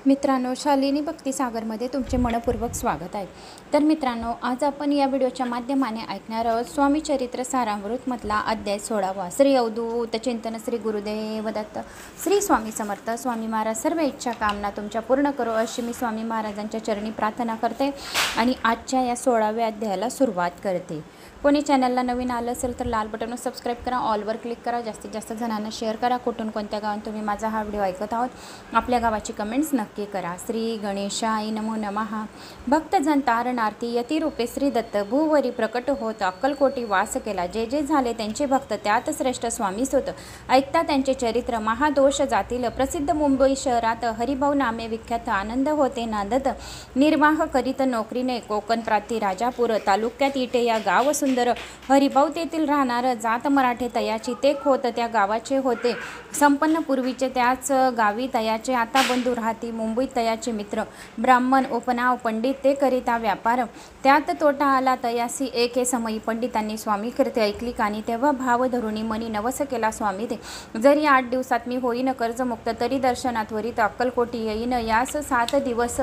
मित्रांनो, शालिनी भक्तिसागरमध्ये तुमचे मनपूर्वक स्वागत आहे। तर मित्रांनो, आज आपण या व्हिडिओच्या माध्यमाने ऐकणार आहोत स्वामी चरित्र सारामृतमधला अध्याय 16वा, श्री अवधूत चिंतन, श्री गुरुदेव दत्त, श्री स्वामी समर्थ। स्वामी महाराज सर्व इच्छा कामना तुमच्या पूर्ण करो अशी मी स्वामी महाराजांच्या चरणी प्रार्थना करते आणि आजच्या या 16व्या अध्यायाला सुरुवात करते। कोणी चॅनलला नवीन आलं असेल तर लाल बटनवर सबस्क्राईब करा, ऑलवर क्लिक करा, जास्तीत जास्त जणांना शेअर करा। कुठून कोणत्या गावात तुम्ही माझा हा व्हिडिओ ऐकत आहोत आपल्या गावाची कमेंट्स नक्की करा। श्री गणेशाय नमो नमः। भक्तजन तारणार्थी यतिरूपे श्री दत्त भूवरी प्रकट होत अक्कलकोटी वास केला। जे जे झाले त्यांचे भक्त त्यात श्रेष्ठ स्वामीच होत। ऐकता त्यांचे चरित्र महादोष जातील। प्रसिद्ध मुंबई शहरात हरिभाऊ नामे विख्यात आनंद होते नांदत। निर्वाह करीत नोकरीने कोकण प्रांती राजापूर तालुक्यात इटे या गाव सुंदर। हरिभाऊ तेथील राहणार जात मराठे तयाची ते खोत त्या गावाचे होते। संपन्न पूर्वीचे त्याच गावी तयाचे आता बंधू राहती। मुंबईत तयाचे मित्र ब्राह्मण उपनाव पंडित ते करिता व्यापार। त्यात तोटा आला तयासी एके समयी पंडितांनी स्वामी कीर्ती ऐकली कानी तेव्हा भाव धरुणी मनी नवस केला स्वामी ते। जरी 8 दिवसात मी होईन कर्जमुक्त तरी दर्शनात त्वरित अक्कलकोटी येईन। यास 7 दिवस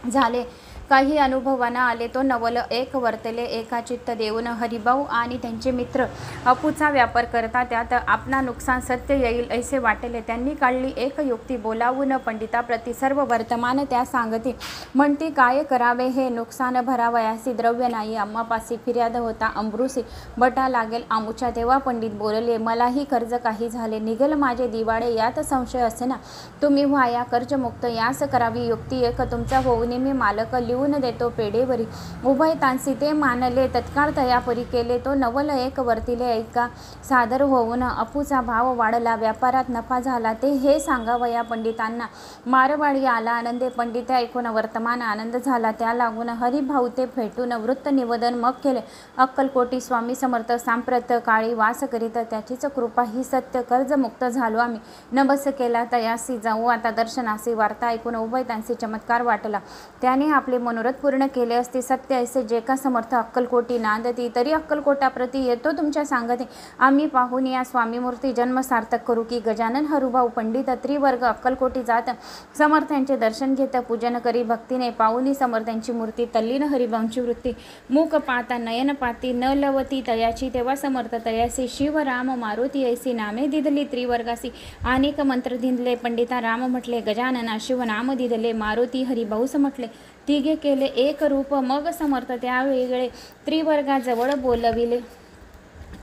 झाले काही अनुभवाना आले तो नवल एक वर्तले एका चित्त देऊन। हरिभाऊ आणि त्यांचे मित्र अपूचा व्यापार करता त्यात आपला नुकसान सत्य येईल ऐसे वाटले। त्यांनी काढली एक युक्ती बोलावून पंडिताप्रती सर्व वर्तमान त्या सांगते। म्हणती काय करावे हे नुकसान भरावयासी द्रव्य नाही आम्हापासी फिर्याद होता अमृसी बटा लागेल आमुच्या। तेव्हा पंडित बोलले मलाही कर्ज काही झाले निघेल माझे दिवाळे यात संशय असे ना। तुम्ही व्हाया कर्जमुक्त यास करावी युक्ती एक तुमचा होऊन मी मालक लिहून देतो पेढेवरी। उभयतांसी ते मानले तत्काळ तयापरी केले तो नवल एक वर्तिले ऐका सादर होऊन। अपूचा भाव वाढला व्यापारात नफा झाला ते हे सांगावया पंडितांना। मारवाडी आला आनंदे पंडिते ऐकून वर्तमान आनंद झाला त्या लागून। हरिभाऊ ते भेटून वृत्त निवेदन मग केले अक्कलकोटी स्वामी समर्थ सांप्रत काळी वास करीत त्याचीच कृपा ही सत्य कर्जमुक्त झालो आम्ही। नमस केला तयासी जाऊ आता दर्शनासी। वार्ता ऐकून उभयतांसी चमत्कार वाटला त्याने आपले मनोरथ पूर्ण केले असते। सत्य ऐसे जे का समर्थ अक्कलकोटी नांदती तरी अक्कलकोटाप्रती येतो तुमच्या सांगते। आम्ही पाहून या स्वामी मूर्ती जन्म सार्थक करू की गजानन हरुभाऊ पंडित त्रिवर्ग अक्कलकोटी जात समर्थांचे दर्शन घेत पूजन करी भक्तीने पाहुनी समर्थांची मूर्ती। तल्लीन हरिभाऊंची वृत्ती मूक पाहता नयन पाती न लवती तयाची। तेव्हा समर्थ तयासी शिव राम मारुती ऐसी नामे दिधली त्रिवर्गासी। अनेक मंत्र धिंदले पंडिता राम म्हटले गजानना शिव नाम दिधले मारुती हरिभाऊस म्हटले। तिघे केले एक रूप मग समर्थ त्या वेगळे त्रिवर्गाजवळ बोलविले।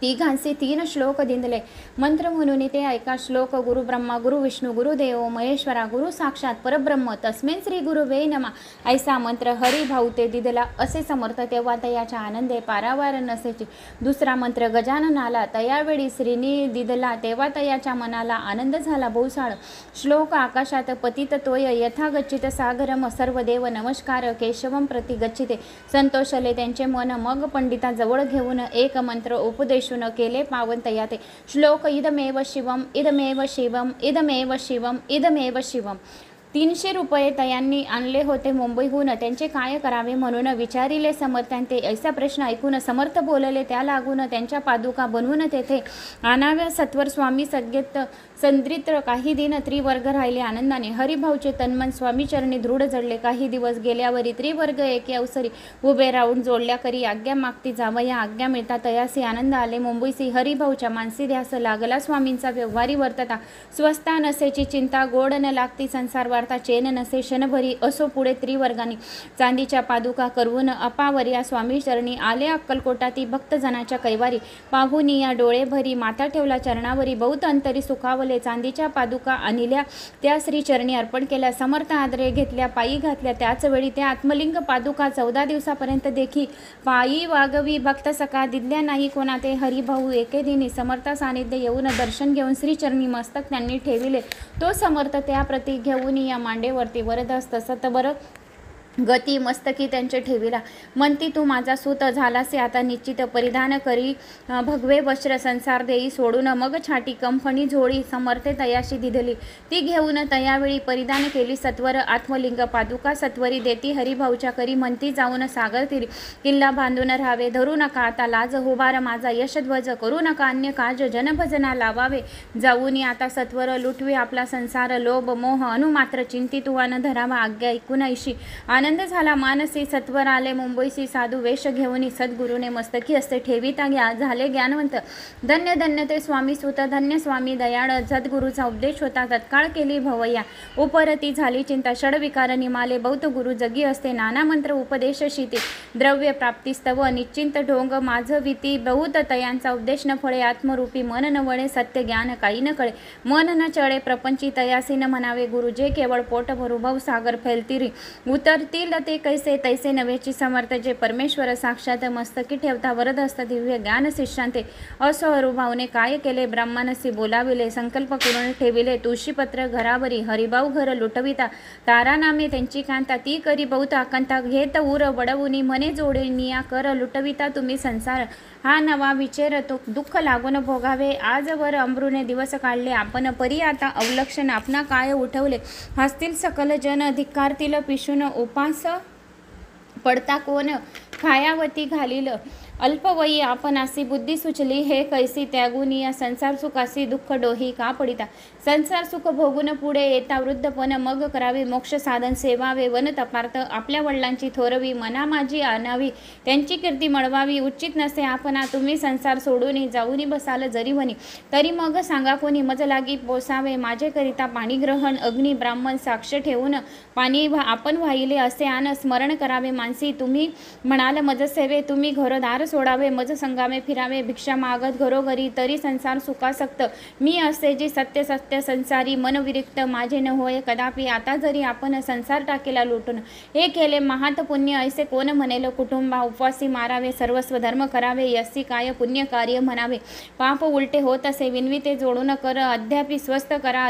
तिघांचे 3 श्लोक दिंदले मंत्र म्हणून ते ऐका श्लोक गुरु ब्रह्मा गुरु विष्णू गुरुदेव महेश्वरा गुरु साक्षात परब्रह्म तस्मै श्री गुरुवे नमः ऐसा मंत्र हरिभाऊ ते दिदला असे समर्थ तेव्हा तयाच्या आनंदे पारावार नसेची। दुसरा मंत्र गजाननाला तयावेळी श्रीनी दिदला तेव्हा तयाच्या मनाला आनंद झाला बहुसाळ। श्लोक आकाशात पतित तोय यथा गच्चित सागरम सर्वदेव नमस्कार केशवम प्रति गच्छिते। संतोषले त्यांचे मन मग पंडिता जवळ घेऊन एक मंत्र उपदेश केले पावन तयाते। श्लोक इदमेव शिवम इदमेव शिवम इदमेव शिवम इदमेव शिवम। 300 रुपये तयांनी आणले होते मुंबईहून त्यांचे काय करावे म्हणून विचारिले समर्थांते। ऐसा प्रश्न ऐकून समर्थ बोलले त्या लागून त्यांच्या पादुका बनवून तेथे आणाव्या सत्वर। स्वामी सगेत संद्रित्र काही दिन त्रिवर्ग राहिले आनंदाने। हरिभाऊचे तन्मन स्वामी चरणी दृढ जडले। काही दिवस गेल्यावरी त्रिवर्ग एके अवसरी उभे राहून जोडल्या करी आज्ञा मागती जावया आज्ञा मिळता तयासी आनंद आले मुंबईसी। हरिभाऊच्या मानसी ध्यास लागला स्वामींचा व्यवहारी वर्तता। स्वस्ता नसेची चिंता गोड न लागती संसार वार्ता चेन नसे क्षणभरी असो पुढे त्रिवर्गानी। चांदीच्या पादुका करवून अपावर्या स्वामी चरणी आले अक्कलकोटाती भक्तजनाच्या कैवारी। पाहुनी या डोळे भरी माथा ठेवला चरणावरी बहुत अंतरी सुखावले। चांदीच्या पादुका आणल्या त्या श्री चरणी अर्पण केल्या समर्थ आदरे घेतल्या पायी घातल्या। त्याच वेळी त्या आत्मलिंग पादुका 14 दिवसापर्यंत देखी पायी वागवी भक्त सका दिदल्या नाही कोणा ते। हरिभाऊ एके दिनी समर्थ सानिध्य येऊन दर्शन घेऊन श्री चरणी मस्तक त्यांनी ठेविले। तो समर्थ त्या प्रती घेऊन या मांडेवरती वरदहस्त सतबर गती मस्तकी त्यांचे ठेविला. म्हणती तू माझा सूत झालासे आता निश्चित, परिधान करी भगवे वस्त्र संसार देई सोडून, मग छाटी कंफणी झोळी समर्थे तयाशी दिधली. ती घेऊन तयावेळी परिधान केली सत्वर, आत्मलिंग पादुका सत्वरी देती हरिभाऊच्या करी. म्हणती जाऊन सागर तीरी किल्ला बांधून राहावे, धरू नका आता लाज हुबार माझा यशध्वज, करू नका अन्य काज जनभजना लावावे. जाऊनी आता सत्वर लुटवी आपला संसार, लोभ मोह अनुमात्र चिंतितुवान धरावा आज्ञा ऐकून ऐशी. आनंद झाला मानसी सत्वर आले मुंबईसी, साधू वेश घेऊनी सद्गुरूने मस्तकी असते ठेविता झाले ज्ञानवंत. धन्य धन्य ते स्वामी सुत, धन्य स्वामी दयाळ, सद्गुरूचा उपदेश होता तत्काळ केली भवया. उपरती झाली चिंता षडविकार निमाले, बौद्ध गुरु जगी असते नाना मंत्र उपदेश शिती. द्रव्य प्राप्तीस्तव निश्चिंत ढोंग माझ भीती, बहुत तयांचा उपदेश न फळे आत्मरूपी मन न वळे. सत्य ज्ञान काही न कळे मन न चळे, प्रपंची तयासी न म्हणावे गुरु. जे केवळ पोट भरू भव सागर फैलतिरी, उतरतील ते कैसे तैसे नव्हेची समर्थ. जे परमेश्वर साक्षात मस्तकी ठेवता वरद असता दिव्य ज्ञान शिष्यांते. असो हरुभाऊने काय केले ब्रह्मानसी बोलाविले, संकल्प करून ठेविले तुळशीपत्र घरावरी. हरिभाऊ घर लुटविता तारा नामे त्यांची कांता, ती करी बहुत आकांता. घेत उर बडवुनी म्हणे जोडे निया कर, लुटविता तुम्ही संसार हा नवा विचार तो दुःख लागून भोगावे. आजवर अमृने दिवस काढले आपण, परी आता अवलक्षण आपणा काय उठवले. हसतील सकल जन धिक्कारतील पिशून, उपास पडता कोण खायावती घालील. अल्पवयी आपण अशी बुद्धी सुचली, हे कैसी त्यागुनी या संसार सुखासी दुःख डोही का पडिता. संसार सुख भोगून पुढे येता वृद्धपण, मग करावे मोक्ष साधन सेवावे वन तपार्थ. आपल्या वडिलांची थोरवी मना माझी आणावी, त्यांची कीर्ती मिळवावी. उचित नसे आपणा तुम्ही संसार सोडून जाऊनी बसाल जरी वनी, तरी मग सांगा कोणी मज लागी पोसावे. माझे करिता पाणी ग्रहण अग्नी ब्राह्मण साक्ष ठेवून, पाणी आपण वाहिले असे आन स्मरण करावे मानसी. तुम्ही म्हणाल मज सेवे, तुम्ही घरदार सोडावे मज संगामे फिरावे. भिक्षा मागत घरोघरी तरी संसार सुखासक्त, मी असे जी सत्य सत्य संसारी मन विरिक्त माझे न होय कदापि. आता जरी आपण संसार टाकेला लुटून, हे केले महात पुण्य ऐसे कोण म्हणेल कुटुंबा. उपवासी मारावे सर्वस्व धर्म करावे, यसी काय पुण्य कार्य म्हणावे. पाप उलटे होत असे विनविते जोडून कर, अद्यापि स्वस्थ करा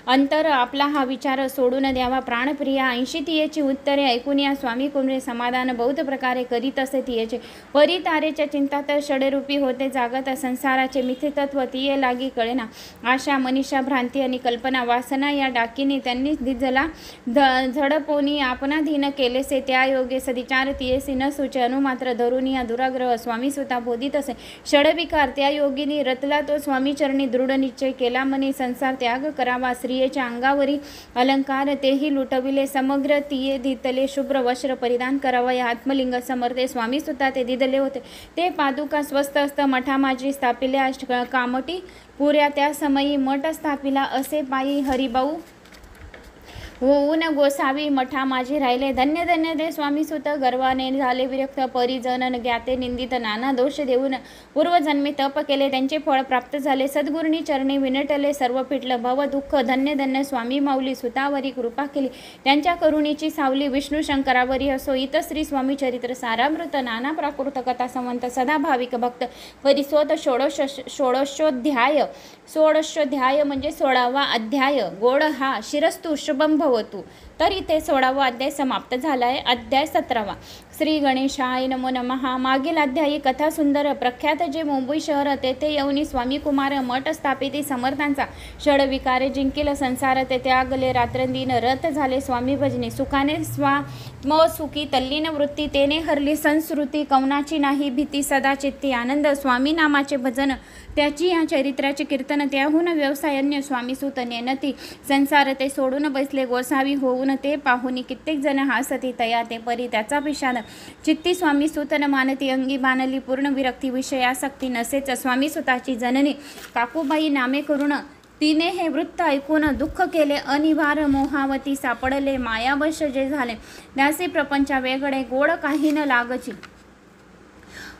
अंतर आपला हा विचार सोडून द्यावा. प्राणप्रिया 80 तियेची उत्तरे ऐकून या स्वामी कुमरे समाधान बहुत प्रकारे करीत असे तियेचे. परी तारेच्या चिंतात षडरूपी होते जागत, संसाराचे मिथ्य तत्व तिये लागी कळेना. आशा मनीषा भ्रांती आणि कल्पना वासना या डाकीने त्यांनी दिजला झडपोनी आपणाधीन केलेसे. त्या योगे सदिचार तियेसी न सुचे, अनुमात्र धरून या दुराग्रह स्वामी सुता बोधित असे. षडविकार त्या योगिनी रतला तो स्वामी चरणी दृढ निश्चय केला म्हणे, संसार त्याग करावा. स्त्रियेच्या अंगावरी अलंकार तेही लुटविले, समग्र तिये दितले शुभ्र वस्त्र परिधान करावा. या आत्मलिंग समर्थे स्वामी सुता ते दिदले होते. ते पादुका स्वस्त असत मठा माझी स्थापिल्या कामटी पुऱ्या. त्या समयी मठ स्थापिला असे पायी हरिभाऊ होऊन गोसावी मठा माझी राहिले. धन्य धन्य दे स्वामी सुत, गर्वाने झाले विरक्त. परिजन ज्ञाते निंदित नाना दोष देऊन, पूर्वजन्मी तप केले त्यांचे फळ प्राप्त झाले. सद्गुरुनी चरणी विनटले सर्व फिटलं भव दुःख. धन्य धन्य स्वामी माऊली सुतावरी कृपा केली, त्यांच्या करुणीची सावली विष्णू शंकरावरी असो. इत श्री स्वामी चरित्र सारामृत नाना प्राकृत कथा संवंत सदा भाविक भक्त. परिसोद षोडशोध्याय म्हणजे 16वा अध्याय. गोड हा शिरस्तु शुभम भवतु. तर इथे 16वा अध्याय समाप्त झाला आहे. अध्याय 17वा. श्री गणेशाय नमो नमः. मागील अध्यायी कथा सुंदर. प्रख्यात जे मुंबई शहर तेथे येऊनी स्वामी कुमार मठ स्थापिती समर्थांचा षडविकार जिंकिल. संसार ते त्यागले रात्रंदिन रथ झाले स्वामी भजनी. सुखाने सुखी तल्लीन वृत्ती तेने हरली संस्कृती. कवनाची नाही भीती सदा चित्ती आनंद. स्वामी नामाचे भजन त्याची या चरित्राचे कीर्तन. त्याहून व्यवसायन्य स्वामी सुत नेनती. संसार ते सोडून बसले गोसावी होऊन. ते पाहुनी कित्येक जण हासती तया ते परी. त्याचा विषाद चित्ती स्वामी सुतन मानती. अंगी बाणली पूर्ण विरक्ती विषयासक्ती नसेच. स्वामी सुताची जननी काकूबाई नामे करून तिने हे वृत्त ऐकून दुःख केले. अनिवार्य मोहावती सापडले. मायावश जे झाले त्याचे प्रपंच वेगळे गोड काही न लागची.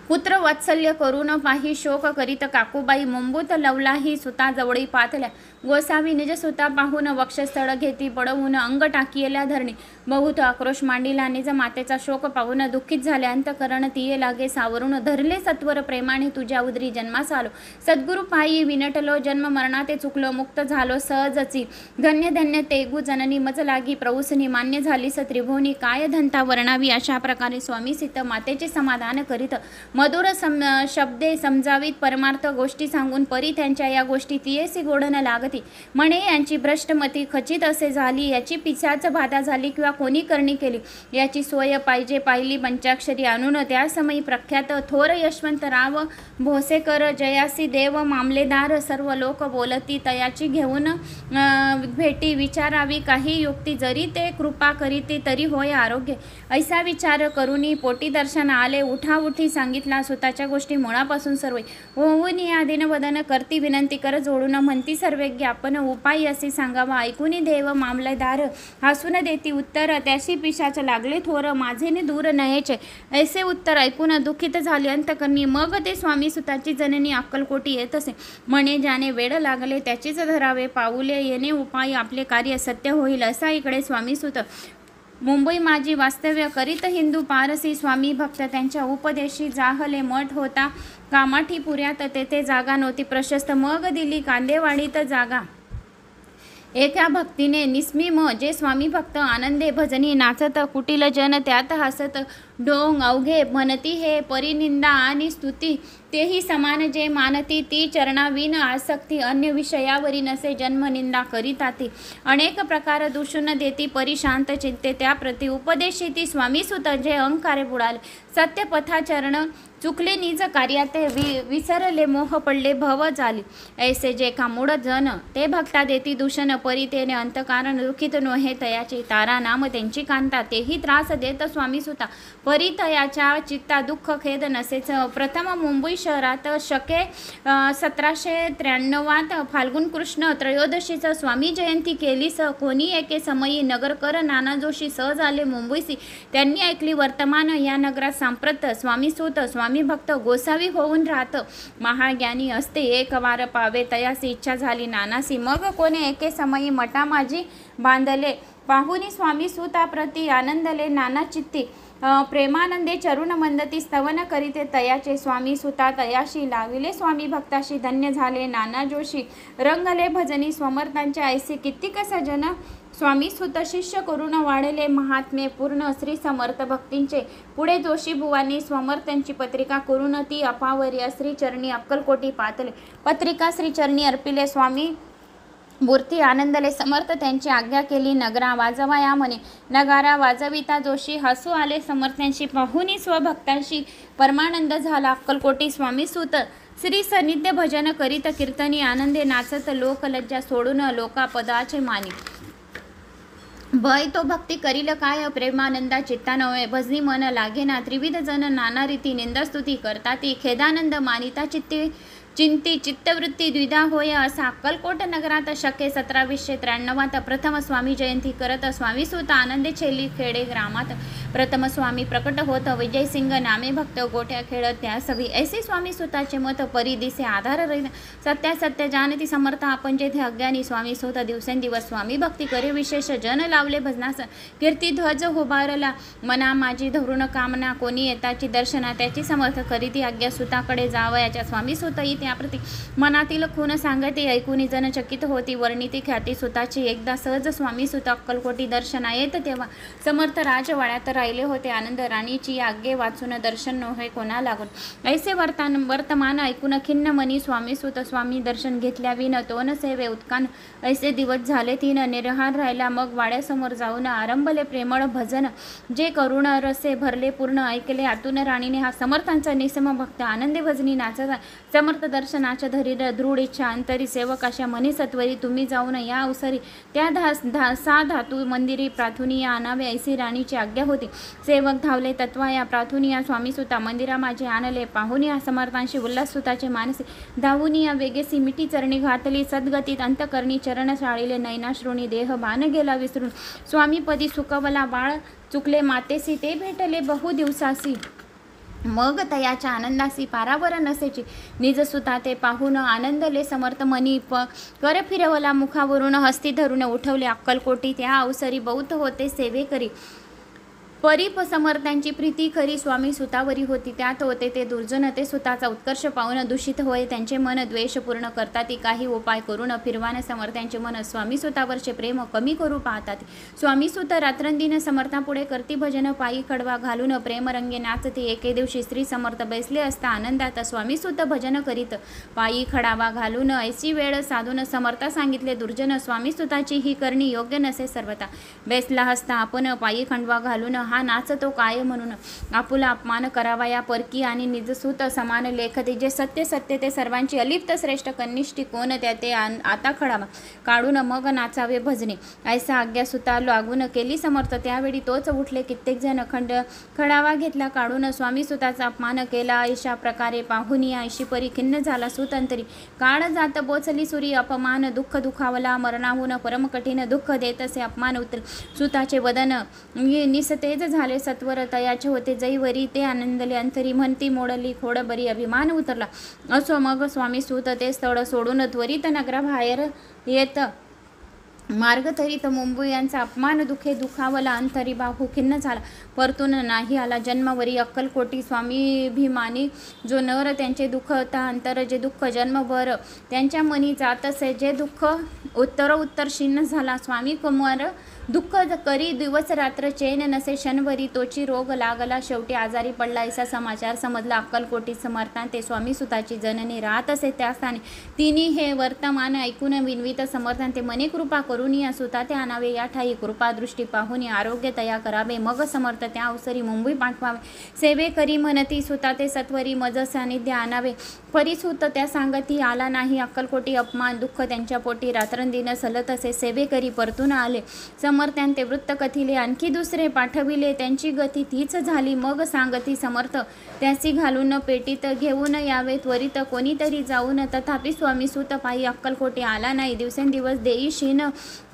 पुत्र वात्सल्य करून पाही शोक करीत काकूबाई मुंबूत लवलाही सुता जवळी पातल्या गोसावी निज सुता पाहून वक्षस्थळ घेती पडवून अंग टाकियल्या धरणी बहुत आक्रोश मांडिला निज मातेचा शोक पाहून दुःखित झाले अंतकरण तिये लागे सावरून धरले सत्वर प्रेमाने तुझ्या उदरी जन्मास आलो सद्गुरु पायी विनटलो जन्म मरणाते चुकलो मुक्त झालो सहजची धन्य धन्य तेगू जननी मज लागी प्रऊसनी मान्य झाली स त्रिभुवनी काय धनता वर्णावी अशा प्रकारे स्वामी सीता मातेचे समाधान करीत मधुर शब्दे समजावीत परमार्थ गोष्टी सांगून परी त्यांच्या या गोष्टी तियेसी गोडन लागती म्हणे यांची भ्रष्टमती खचित असे झाली याची पिशाच बाधा झाली किंवा कोणी करणी केली याची सोय पाहिजे पाहिली पंचाक्षरी आणून त्या समयी प्रख्यात थोर यशवंतराव भोसेकर जयासी देव मामलेदार सर्व लोक बोलती तयाची घेऊन भेटी विचारावी काही युक्ती जरी ते कृपा करीते तरी होय आरोग्य ऐसा विचार करूनी पोटी दर्शन आले उठाउठी सांगितला स्वतःच्या गोष्टी मुळापासून सर्व होऊन या दिनवदन करती विनंती कर जोडून म्हणती सर्वज्ञ आपण उपाय असे सांगावा ऐकूनी देव मामलेदार हसून देती उत्तर त्याशी पिशाच लागले थोर माझेने दूर नयेचे ऐसे उत्तर ऐकून दुःखित झाले अंतकरणी मग ते स्वामी सुताची जननी अक्कलकोटी येत असे म्हणे ज्याने वेळ लागले त्याचीच धरावे पाऊले येणे उपाय आपले कार्य सत्य होईल असा इकडे स्वामी सुत मुंबई माझी वास्तव्य करीत हिंदू पारसी स्वामी भक्त त्यांच्या उपदेशी जाहले मठ होता कामाठी पुऱ्यात तेथे जागा नव्हती प्रशस्त मग दिली कांदेवाडीत जागा एका भक्तीने निस्मिम जे स्वामी भक्त आनंदे भजनी नाचत कुटील जन त्यात हसत ढोंग अवघे म्हणती हे परिनिंदा आणि स्तुती तेही समान जे मानती ती चरणाविन आसक्ती अन्य विषयावरी नसे जन्मनिंदा करीताती अनेक प्रकार दूषण देती परिशांत चिंते त्याप्रती उपदेशी ती स्वामी सुत जे अहंकारे बुडाले सत्यपथाचरण चुकले निज कार्यात विसरले मोह पडले भव झाली ऐसे जे का मूळ जन ते भक्ता देती दूषण परी तेने अंतकारण दुखित नोहे तयाचे तारा नाम त्यांची कांता तेही त्रास देत स्वामी सुता परी तयाच्या चित्ता दुःख खेद नसेच प्रथम मुंबई शहरात शके 1793 फाल्गुन कृष्ण त्रयोदशीचं स्वामी जयंती केली कोणी एके समयी नगरकर नाना जोशी सहज आले मुंबईसी त्यांनी ऐकली वर्तमान या नगरात सांप्रत स्वामी सूत स्वामी भक्त गोसावी होऊन राहत महाज्ञानी असते एक वार पावे तयासी इच्छा झाली नानासी मग कोणी एके समयी मटा माझी बांधले पाहुनी स्वामी सुताप्रती आनंदले नाना चित्ती प्रेमानंदे चरुण मंदती स्तवन करीते तयाचे स्वामी सुता तयाशी लाविले स्वामी भक्ताशी धन्य झाले नाना जोशी रंगले भजनी स्वमर्तांचे ऐसे कित्येक सजन स्वामी सुत शिष्य करून वाढले महात्मे पूर्ण श्री समर्थ भक्तींचे पुढे जोशी बुवांनी स्वमर्थांची पत्रिका करून ती अपावर्य श्रीचरणी अक्कलकोटी पातले पत्रिका श्रीचरणी अर्पिले स्वामी मूर्ती आनंदले समर्थ त्यांची आज्ञा केली नगरा वाजवा या म्हणे नगारा वाजविता जोशी हसू आले समर्थांशी पाहुनी स्वभक्तांशी परमानंद झाला अक्कलकोटी स्वामी सूत श्री सनिध्य भजन करीत कीर्तनी आनंदे नाचत लोक लज्जा सोडून लोकापदाचे मानी भय तो भक्ती करील काय प्रेमानंदा चित्ता नव्हे भजनी मन लागेना त्रिविध जन नाना रीती निंदास्तुती करताती खेदानंद मानिता चिंती चित्तवृत्ती द्विधा होय असा अक्कलकोट नगरात शके 1793 प्रथम स्वामी जयंती करत स्वामी सुत आनंदे छेली खेडे ग्रामात प्रथम स्वामी प्रकट होत विजयसिंग नामे भक्त गोट्या खेळत त्या सभी ऐसे स्वामी सुताचे मत परिदिसे आधार रहित सत्य जानती समर्थ आपण जेथे अज्ञानी स्वामी सुत दिवसेंदिवस स्वामी भक्ती करे विशेष जन लावले भजनास कीर्ती ध्वज उभारला मना माझी धरून कामना कोणी येताची दर्शना त्याची समर्थ करीती आज्ञा सुताकडे जावयाच्या स्वामी सुत त्याप्रती मनातील खून सांगते ऐकून जन चकित होती वर्णिती ख्याती सुताची एकदा सहज स्वामी सुत अक्कलकोटी दर्शना येत तेव्हा समर्थ राजवाड्यात राहिले होते आनंद राणीची आज्ञे वाचून दर्शन नव्हे कोणा लागून ऐसे वर्तमान ऐकून खिन्न मनी स्वामी सुत स्वामी दर्शन घेतल्या विन तोन सेवे उत्कान ऐसे दिवस झाले तीन निरहार राहिला मग वाड्यासमोर जाऊन आरंभले प्रेमळ भजन जे करुण रसे भरले पूर्ण ऐकले आतून राणीने हा समर्थांचा निसम भक्त आनंदी भजनी नाचत समर्थ दर्शनाच्या धरीर दृढ इच्छा अंतरी सेवक अशा मनी सत्वरी तुम्ही जाऊन या अवसरी त्या सा धातू मंदिरी प्रार्थुनिया आणावे ऐसी राणीची आज्ञा होती सेवक धावले तत्वा या प्रार्थुनिया स्वामी सुता मंदिरा माझे आणले पाहुनिया समर्थांशी उल्हास सुताचे मानसी धावुनिया वेगेसी मिठी चरणी घातली सद्गतीत अंतकरणी चरण शाळीले नैनाश्रुणी देह बाण गेला विसरून स्वामीपदी सुकवला बाळ चुकले मातेसी ते भेटले बहु दिवसासी मग तयाच्या आनंदासी पारावर नसेची निज सुता ते पाहून आनंदले समर्थ मनी कर फिरवला मुखावरून हस्ती धरून उठवले अक्कलकोटी त्या अवसरी बहुत होते सेवे करी परीप समर्थांची प्रीती खरी स्वामी सुतावरी होती त्यात होते ते दुर्जन ते सुताचा उत्कर्ष पाहून दूषित होय त्यांचे मन द्वेष पूर्ण करतात काही उपाय करून फिरवान समर्थांचे मन स्वामी सुतावरचे प्रेम कमी करू पाहतात स्वामी सुत रात्रंदिन समर्थापुढे करती भजन पायी खडवा घालून प्रेमरंगे नाचते एके दिवशी श्री समर्थ बैसले असता आनंदात स्वामी सुत भजन करीत पायी खडावा घालून ऐसी वेळ साधून समर्था सांगितले दुर्जन स्वामी सुताची ही करणी योग्य नसे सर्वथा बैसला असता आपण पायी खंडवा घालून हा नाचतो काय म्हणून आपुला अपमान करावा या परकी आणि निजसूत समान लेखते जे सत्य सत्य ते सर्वांची अलिप्त श्रेष्ठ कनिष्ठी कोण त्या ते आता खडावा काढून मग नाचावे भजने ऐसा आज्ञा सुता लागून केली समर्थ त्यावेळी तोच उठले कित्येक जण खडावा घेतला काढून स्वामी सुताचा अपमान केला अशा प्रकारे पाहुनी ऐशी परी खिन्न झाला सुतंतरी काळ जात बोचली सुरी अपमान दुःख दुखावला मरणाहून परम कठीण दुःख देत असे अपमान उतर सुताचे वदन निसतेज झाले सत्वर तयाचे होते जैवरी ते आनंदले अंतरी म्हणती मोडली खोड बरी अभिमान उतरला असो मग स्वामी सूत ते स्थळ सोडून त्वरित नगराबाहेर येत मार्ग तरी तर मुंबई यांचा अपमान दुखे दुखावला अंतरी बाहू खिन्न झाला परतून नाही आला जन्मवरी अक्कलकोटी स्वामी भीमानी जो नर त्यांचे दुःख होता अंतर जे दुःख जन्मभर त्यांच्या मनी जात असे जे दुःख उत्तर शिन्न झाला स्वामी कुमार दुःख करी दिवस रात्र चैन नसे शनवरी तोची रोग लागला शेवटी आजारी पडला असा समाचार समजला अक्कलकोटी समर्थान ते स्वामी सुताची जननी राहत असे त्या स्थानी तिने हे वर्तमान ऐकून विनवित समर्थान ते मने कृपा करून या सुता ते आणावे या ठाई कृपा दृष्टी पाहून आरोग्य तया करावे मग समर्थ त्या अवसरी मुंबई पाठवावे सेवे करी म्हणती सुता ते सत्वरी मज सानिध्य आणावे परिसुत त्या सांगती आला नाही अक्कलकोटी अपमान दुःख त्यांच्या पोटी रात्रंदिन सलत असे सेवे करी परतून आले समर्थान ते वृत्त कथिले आणखी दुसरे पाठविले त्यांची गती तीच झाली मग सांगती समर्थ त्यासी घालून पेटीत घेऊन यावे त्वरित कोणीतरी जाऊन तथापि स्वामी सुत पायी अक्कलकोटी आला नाही दिवसेंदिवस देई शीन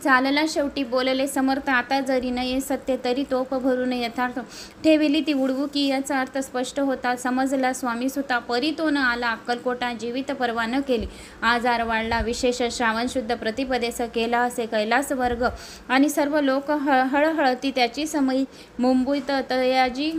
चालला शेवटी बोलले समर्थ आता जरी नये सत्य तरी तोप भरून यथार्थ ठेविली ती उडवू की याचा अर्थ स्पष्ट होता समजला स्वामी सुता परितोन आला अक्कलकोटा जीवित परवा न केली आजार वाढला विशेष श्रावण शुद्ध प्रतिपदेस केला असे कैलास वर्ग आणि सर्व लोक हळहळती त्याची समयी मुंबईत तयाजी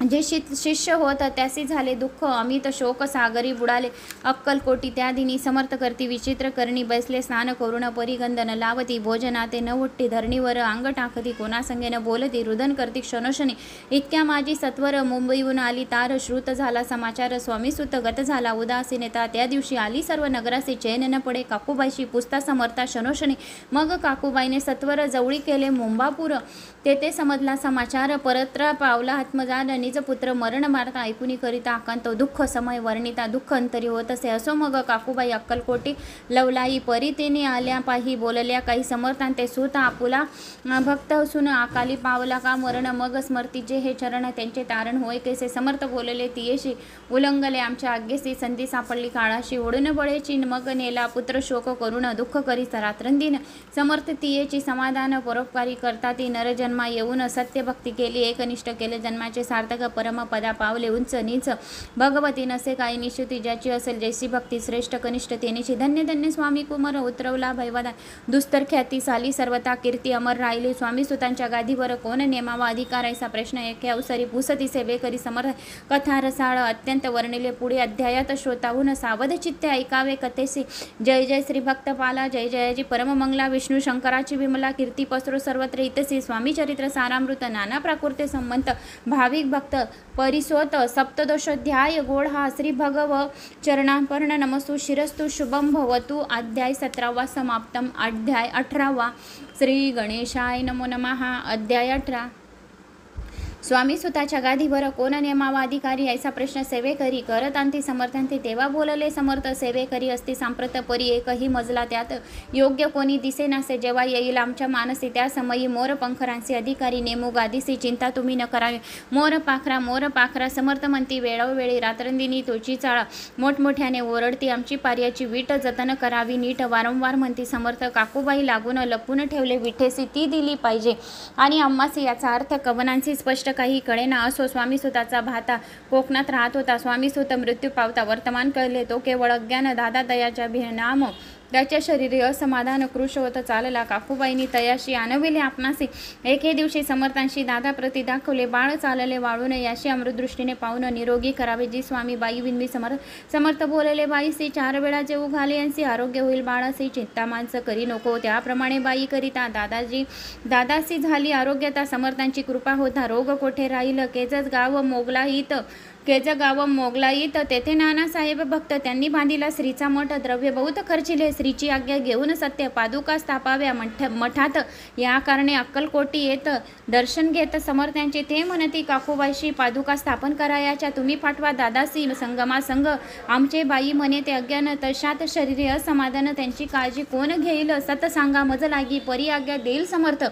जे शिष्य होत त्यासी झाले दुःख अमित शोक सागरी बुडाले अक्कलकोटी त्या दिनी समर्थ करती विचित्र करणी बैसले स्नान करून परिगंधन लावती भोजनाते न उठती धरणीवर अंग टाकती कोणासंगे न बोलती रुदन करती क्षणोक्षणी इतक्या माझी सत्वर मुंबईहून आली तार श्रुत झाला समाचार स्वामीसुत गत झाला उदासीनता त्या दिवशी आली सर्व नगरासी चैन न पडे काकूबाईशी पुसता समर्था क्षणोक्षणी मग काकूबाईने सत्वर जवळी केले मुंबापूर तेथे समजला समाचार परत्र पावला आत्मजान निज पुत्र मरण मारता ऐकुनी करिता आकांत दुःख समय वर्णिता दुःख अंतरी होत असे असो मग काकूबाई अक्कलकोटी लवलाई परितीने आल्या पाही बोलल्या काही समर्थांते सुत आपुला भक्त असून अकाली पावला का मरण मग स्मर्तीचे हे चरण त्यांचे तारण होय कैसे समर्थ बोलले तियेशी उल्लंघले आमच्या आज्ञेसी संधी सापडली काळाशी ओढून बळेची मग नेला पुत्र शोक करून दुःख करीत रात्रंदिन समर्थ तियेची समाधान परोपकारी करता ती नरजन्मा येऊन सत्यभक्ती केली एकनिष्ठ केले जन्माचे सार्थक परमपदा पावले उंच नीच भगवती नसे काही निश्चिती ज्याची असेल जैसी भक्ती श्रेष्ठ कनिष्ठ तेनेची धन्य धन्य स्वामी कुमार उतरवला भैवादा दुस्तर ख्याती साली सर्वता कीर्ती अमर राहिले स्वामी सुतांच्या गादीवर कोण नेमावा अधिकार ऐसा प्रश्न एके अवसरी पुसती सेवे करी समर्थ कथा रसाळ अत्यंत वर्णिले पुढे अध्यायात श्रोताहून सावध चित्ते ऐकावे कथेसी जय जय श्री भक्तपाला जय जयाजी परममंगला विष्णू शंकराची विमला कीर्ती पसरो सर्वत्र इतसी स्वामी चरित्र सारामृत नाना प्राकृते संबंध भाविक भक्त परिसोत सप्तदोषोध्याय गोड हा श्री भगव चरणापर्ण नमस्तु शिरस्तु शुभम भवतु अध्याय 17 समाप्तम अध्याय 18 श्री गणेशाय नमो नमः अध्याय 18 स्वामी सुताच्या गादीवर कोण नेमावा अधिकारी ऐसा प्रश्न सेवे करी करत अंती समर्थांती तेव्हा बोलले समर्थ सेवे करी असती सांप्रत परी एकही मजला त्यात योग्य कोणी दिसे नसे जेव्हा येईल आमच्या मानसी त्या समयी मोर पंखरांचे अधिकारी नेमू गादीसी चिंता तुम्ही न करावी मोर पाखरा समर्थ म्हणती वेळोवेळी रात्रंदिनी तोची चाळा मोठमोठ्याने ओरडती आमची पार्याची वीट जतन करावी नीट वारंवार म्हणती समर्थ काकूबाई लागून लपून ठेवले विठेसी ती दिली पाहिजे आणि अम्मासी याचा अर्थ कवनांची स्पष्ट काही कळेना. असो, स्वामीसुताचा भाता कोकणात राहत होता. स्वामीसुत मृत्यू पावता वर्तमान कळले तो केवळ अज्ञान. दादा तयाच्या भिनाम त्याच्या शरीरी असमाधान कृश होत चालला. काकूबाईंनी तयाशी आणविले आपणासी. एके दिवशी समर्थांशी दादा प्रति दाखवले. बाळ चालले वाळून याशी अमृतदृष्टीने पाहून निरोगी करावे जी स्वामी बाई विनवी समर्थ बोलले. बाईसी 4 वेळा जेऊ घाले यांची आरोग्य होईल बाळासी. चिंता माणसं करी नको त्याप्रमाणे बाई करिता. दादासी झाली आरोग्यता. समर्थांची कृपा होता रोग कोठे राहील. केज गाव मोगलाईत तेथे नानासाहेब भक्त त्यांनी बांधिला श्रीचा मठ. द्रव्य बहुत खर्चिले. श्रीची आज्ञा घेऊन सत्य पादुका स्थापाव्या मठात. या कारणे अक्कलकोटी येत दर्शन घेत समर्थांचे ते म्हणती. काकूबाईशी पादुका स्थापन करायाच्या तुम्ही पाठवा दादासी संगमा संग. आमचे बाई म्हणे ते अज्ञान तशात शरीरे असमाधान. त्यांची काळजी कोण घेईल सत सांगा मज लागी. परी आज्ञा देईल समर्थ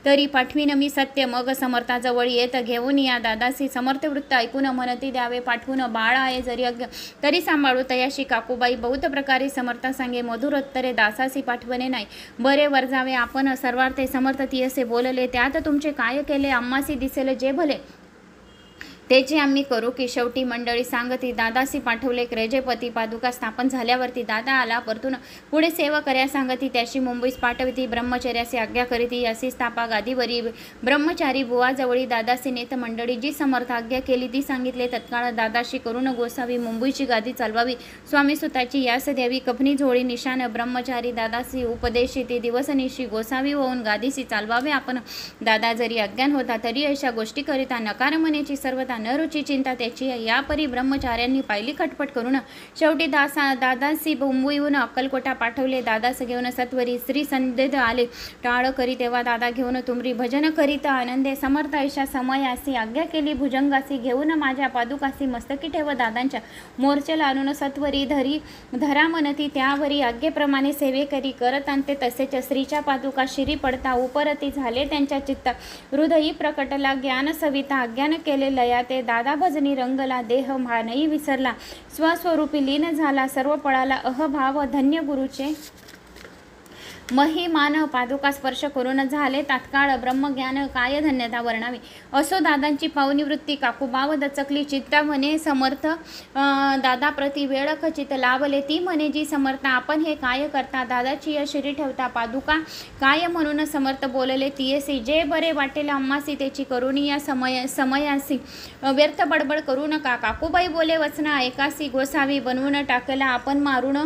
तरी पाठवीन मी सत्य. मग समर्थाजवळ येत घेऊन या दादासी. समर्थ वृत्त ऐकून म्हणती द्यावे पाठवून. बाळ आहे जरी अज्ञ तरी सांभाळू तयाशी. काकूबाई बहुत प्रकारे समर्था सांगे मधुर उत्तरे दासासी पाठवणे नाही. बरे वर्जावे आपण सर्वार्थे समर्थ ती असे बोलले. त्यात तुमचे काय केले आम्हासी दिसेल जे भले त्याची आम्ही करू की. शेवटी मंडळी सांगती दादासी पाठवले. क्रेजेपती पादुका स्थापन झाल्यावरती दादा आला परतून पुढे सेवा कर्या सांगती. त्याशी मुंबईस पाठवती. ब्रह्मचर्यासी आज्ञा करीती. यासी स्थापा गादीवरी ब्रह्मचारी बुवाजवळी. दादासी नेत मंडळी जी समर्थ आज्ञा केली ती सांगितले. तत्काळ दादाशी करून गोसावी मुंबईची गादी चालवावी. स्वामीसुताची यास द्यावी. कफनी झोळी निशान ब्रह्मचारी दादासी उपदेशी. ते दिवसनिशी गोसावी होऊन गादीसी चालवावे आपण. दादा जरी अज्ञान होता तरी अशा गोष्टी करिता नकार म्हणेची सर्वता न रुची चिंता त्याची. यापरी ब्रह्मचार्यांनी पाहिली खटपट करून शेवटी दादासी मुंबईहून अक्कलकोटा पाठवले. दादास घेऊन सत्वरी श्री संदेद आले. टाळ करी तेव्हा दादा घेऊन तुमरी भजन करीत आनंदे. समर्थ ऐशा समयासी आज्ञा केली भुजंगासी. घेऊन माझ्या पादुकासी मस्तकी ठेव दादांच्या. मोर्चेला आणून सत्वरी धरा म्हणती. त्यावरी आज्ञेप्रमाणे सेवे करी करत आणते तसेच. श्रीच्या पादुका शिरी पडता उपरती झाले त्यांच्या चित्ता. हृदयी प्रकटला ज्ञान सविता. अज्ञान केले लया ते. दादा भजनी रंगला देह भानही विसरला. स्वस्वरूपी लीन झाला सर्व पळाला अहभाव. धन्य गुरुचे महिमान पादुका स्पर्श करून झाले तात्काळ. ब्रह्मज्ञान काय धन्यता वर्णावी. असो दादांची पावनी वृत्ती. काकूबाव दचकली चित्ता म्हणे समर्थ दादा प्रति वेळ खचित लावले. ती म्हणे जी समर्थ आपण हे काय करता. दादाची या शिरी ठेवता पादुका काय म्हणून समर्थ बोलले. तियेसी जे बरे वाटेल आम्हासी त्याची करुणी या समयासी. व्यर्थ बडबड करू नका. काकूबाई बोले वचना ऐकासी. गोसावी बनवून टाकला आपण मारून.